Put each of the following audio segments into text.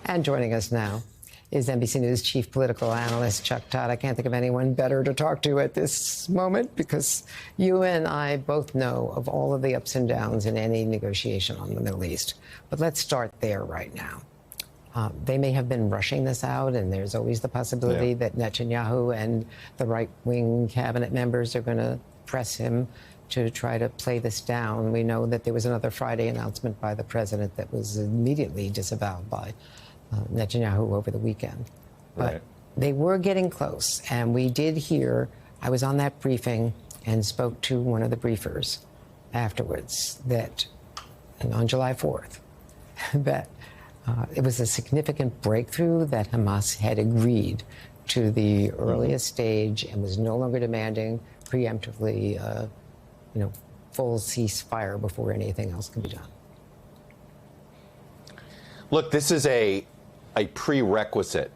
And joining us now is NBC News chief political analyst Chuck Todd. I can't think of anyone better to talk to at this moment because you and I both know of all of the ups and downs in any negotiation on the Middle East. But let's start there right now. They may have been rushing this out, and there's always the possibility that Netanyahu and the right-wing cabinet members are going to press him to try to play this down. We know that there was another Friday announcement by the president that was immediately disavowed by Netanyahu over the weekend. But they were getting close, and we did hear, I was on that briefing and spoke to one of the briefers afterwards, that on July 4th, that it was a significant breakthrough that Hamas had agreed to the earliest stage and was no longer demanding preemptively, full ceasefire before anything else can be done. Look, this is a prerequisite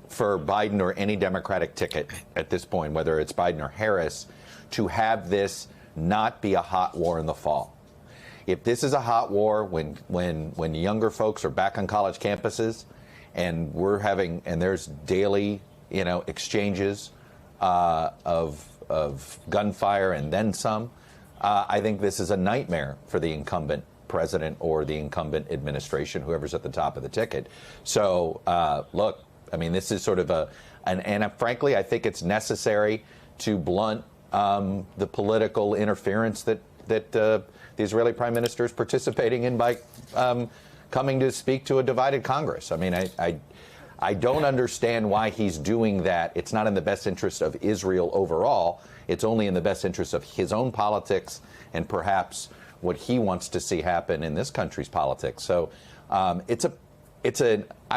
for Biden or any Democratic ticket at this point, whether it's Biden or Harris, to have this not be a hot war in the fall. If this is a hot war when younger folks are back on college campuses and there's daily, exchanges of gunfire and then some, I think this is a nightmare for the incumbent president or the incumbent administration, whoever's at the top of the ticket. So, look, I mean, this is sort of and frankly, I think it's necessary to blunt the political interference that the Israeli prime minister is participating in by coming to speak to a divided Congress. I mean, I don't understand why he's doing that. It's not in the best interest of Israel overall. It's only in the best interest of his own politics and perhaps what he wants to see happen in this country's politics. So I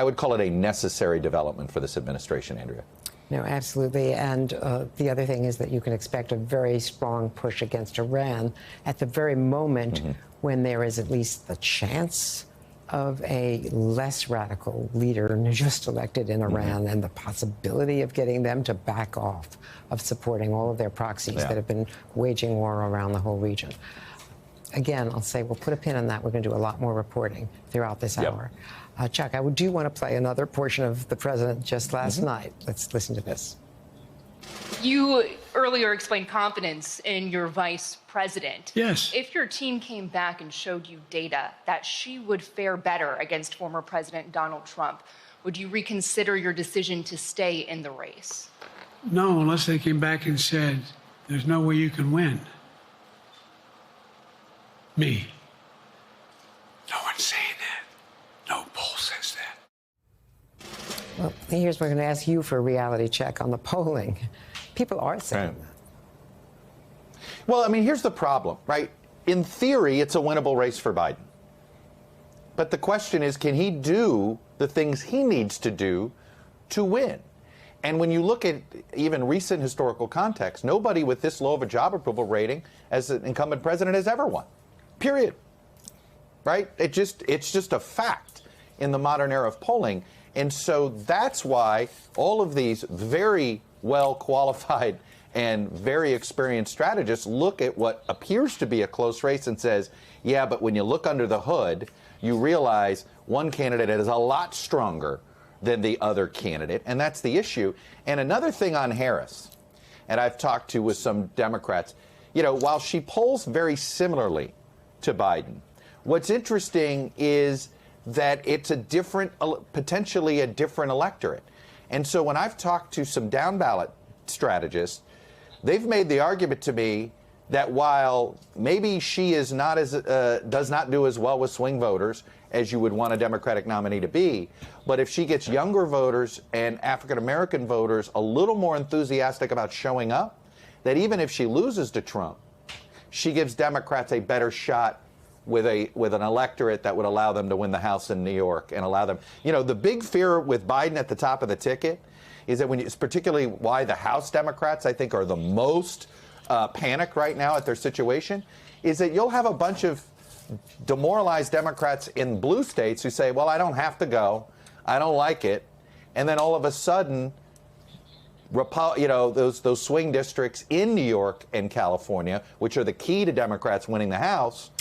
would call it a necessary development for this administration, Andrea. No, absolutely. And the other thing is that you can expect a very strong push against Iran at the very moment when there is at least the chance of a less radical leader just elected in Iran and the possibility of getting them to back off of supporting all of their proxies that have been waging war around the whole region. Again, I'll say we'll put a pin on that. We're going to do a lot more reporting throughout this hour. Chuck, I do want to play another portion of the president just last night. Let's listen to this. You earlier explained confidence in your vice president. Yes. If your team came back and showed you data that she would fare better against former President Donald Trump, would you reconsider your decision to stay in the race? No, unless they came back and said, there's no way you can win. Me. No one's saying that. No poll says that. Well, we're going to ask you for a reality check on the polling. People are saying that. Well, I mean, here's the problem, right? In theory, it's a winnable race for Biden. But the question is, can he do the things he needs to do to win? And when you look at even recent historical context, nobody with this low of a job approval rating as an incumbent president has ever won. Period. Right? It's just a fact in the modern era of polling. And so that's why all of these very well qualified and very experienced strategists look at what appears to be a close race and says, yeah, but when you look under the hood, you realize one candidate is a lot stronger than the other candidate. And that's the issue. And another thing on Harris, and I've talked to with some Democrats, while she polls very similarly to Biden, what's interesting is that it's potentially a different electorate. And so when I've talked to some down ballot strategists, they've made the argument to me that while maybe she is not does not do as well with swing voters as you would want a Democratic nominee to be, but if she gets younger voters and African American voters a little more enthusiastic about showing up, that even if she loses to Trump, she gives Democrats a better shot with an electorate that would allow them to win the House in New York and allow them. The big fear with Biden at the top of the ticket is that it's particularly why the House Democrats, I think, are the most panicked right now at their situation, is that you'll have a bunch of demoralized Democrats in blue states who say, well, I don't have to go. I don't like it. And then all of a sudden, those swing districts in New York and California, which are the key to Democrats winning the House,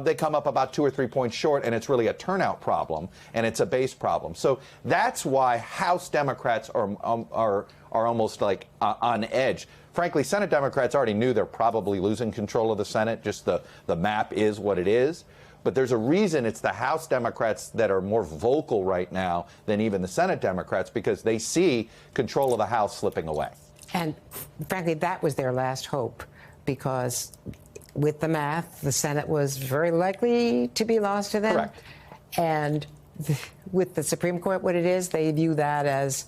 they come up about 2 or 3 points short, and it's really a turnout problem, and it's a base problem. So that's why House Democrats are almost like on edge. Frankly, Senate Democrats already knew they're probably losing control of the Senate. Just the map is what it is. But there's a reason it's the House Democrats that are more vocal right now than even the Senate Democrats, because they see control of the House slipping away. And frankly, that was their last hope, because with the math, the Senate was very likely to be lost to them. Correct. And with the Supreme Court, what it is, they view that as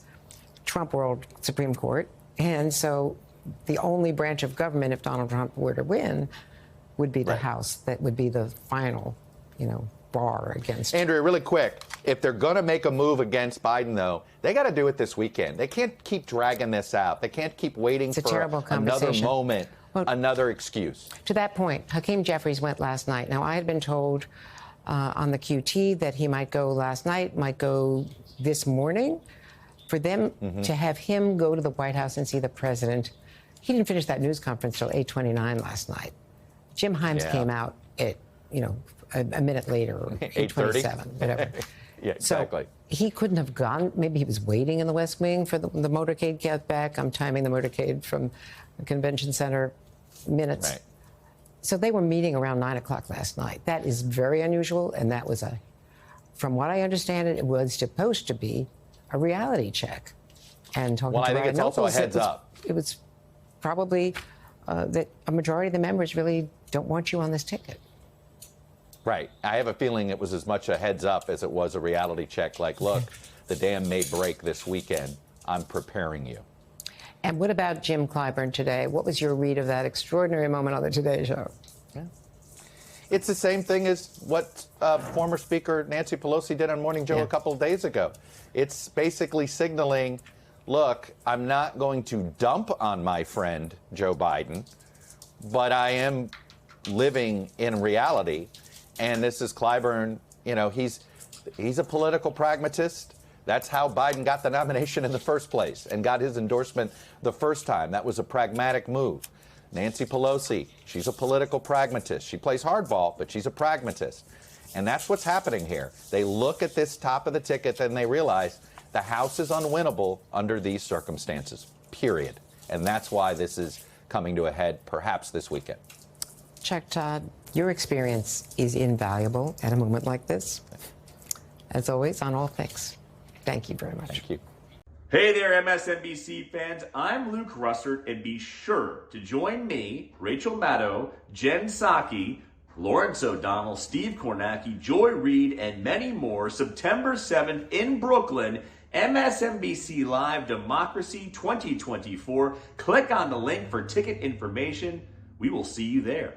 Trump world Supreme Court. And so the only branch of government, if Donald Trump were to win, would be the Right. House. That would be the final, bar against. Andrea, really quick, if they're going to make a move against Biden, though, they got to do it this weekend. They can't keep dragging this out. They can't keep waiting It's a for terrible another conversation. moment, Well, another excuse. To that point, Hakeem Jeffries went last night. Now, I had been told on the QT that he might go last night, might go this morning. For them to have him go to the White House and see the president, he didn't finish that news conference till 8:29 last night. Jim Himes Yeah. came out at, a minute later, or 8:30? 8:27, whatever. Yeah, exactly. So he couldn't have gone. Maybe he was waiting in the West Wing for the motorcade get back. I'm timing the motorcade from the convention center minutes. Right. So they were meeting around 9 o'clock last night. That is very unusual, and that was from what I understand, it was supposed to be a reality check. And talking Well, to I think Ryan it's also a Nobles, heads up. It was probably that a majority of the members really don't want you on this ticket. Right. I have a feeling it was as much a heads up as it was a reality check. Like, look, the dam may break this weekend. I'm preparing you. And what about Jim Clyburn today? What was your read of that extraordinary moment on the Today Show? It's the same thing as what former Speaker Nancy Pelosi did on Morning Joe a couple of days ago. It's basically signaling, look, I'm not going to dump on my friend Joe Biden, but I am living in reality. And this is Clyburn, he's a political pragmatist. That's how Biden got the nomination in the first place and got his endorsement the first time. That was a pragmatic move. Nancy Pelosi, she's a political pragmatist. She plays hardball, but she's a pragmatist. And that's what's happening here. They look at this top of the ticket and they realize the House is unwinnable under these circumstances, period. And that's why this is coming to a head perhaps this weekend. Chuck Todd, your experience is invaluable at a moment like this. As always, on All Things. Thank you very much. Thank you. Hey there, MSNBC fans. I'm Luke Russert, and be sure to join me, Rachel Maddow, Jen Psaki, Lawrence O'Donnell, Steve Kornacki, Joy Reid, and many more September 7th in Brooklyn, MSNBC Live Democracy 2024. Click on the link for ticket information. We will see you there.